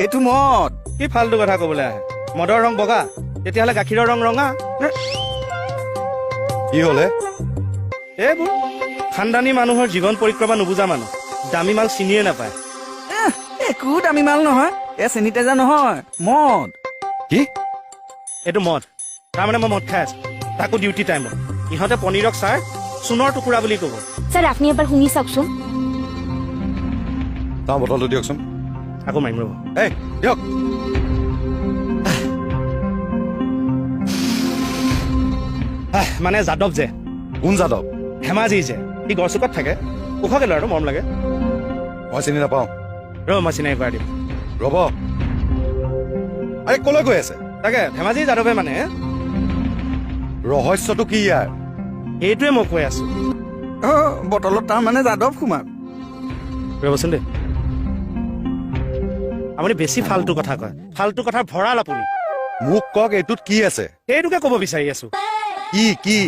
এইটো মদ। কি ফাল্টু কথা ক'বলৈ আহে? মদৰ ৰং বগা, তেতিয়াহ'লে গাখীৰৰ ৰং ৰঙা। কি হ'লে? এইবোৰ খানদানী মানুহৰ জীৱন পৰিক্ৰমা নুবুজা মানুহ, দামী মাল চিনিয়ে নাপায়। একো দামী মাল নহয়, চেনিটাইজাৰ নহয়, মদ। কি? এইটো মদ। তাৰমানে মই মদ খাই আছো, তাকো ডিউটি টাইমত। ইহঁতে পনীৰক ছাৰ সোণৰ টুকুৰা বুলি ক'ব। স্যাৰ আপনি এবাৰ শুনি চাওকচোন। তাৰ বটলটো দিয়কচোন। আকৌ মাৰিম ৰ'ব। এই দিয়ক। মানে যাদৱ যে, কোন যাদৱ? ধেমাজি যে, সি গড়চুকত থাকে, ওখকে ল'ৰাটো মৰম লাগে। মই চিনি নাপাওঁ। ৰ'ব মই চিনাকি কৰাই দিম। ৰ'ব। আৰে ক'লৈ গৈ আছে? তাকে ধেমাজি যাদৱে মানে ৰহস্যটো কি ইয়াৰ? সেইটোৱে মই কৈ আছো। বটলত তাৰ মানে যাদৱ কুমাৰ। ৰ'বচোন দেই, আপুনি বেছি ফাল্টু কথা কয়, ফাল্টু কথাৰ ভঁৰাল আপুনি। মোক কওক এইটোত কি আছে? সেইটোকে ক'ব বিচাৰি আছো। কি?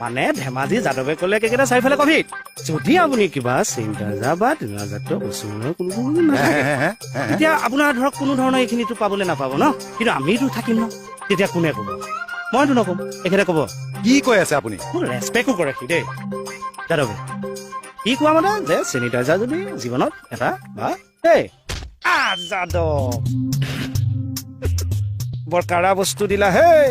মানে ধেমাজি যাদৱে ক'লে কেইকেইটা চাৰিফালে কভিড। যদি আপুনি কিবা চেনিটাইজাৰ বা তেনেজাতীয় বস্তুৰ কোনো তেতিয়া আপোনাৰ ধৰক কোনো ধৰণৰ এইখিনিতো পাবলৈ নাপাব ন, কিন্তু আমিতো থাকিম ন, তেতিয়া কোনে ক'ব? মইতো নক'ম, এখেতে ক'ব। কি কৈ আছে আপুনি? মোক ৰেচপেক্টো কৰে সি দেই যাদৱে। কি কোৱা মানে যে চেনিটাইজাৰ যদি জীৱনত এটা বা দেই যাদৱ বৰ কাৰা বস্তু দিলা হেই।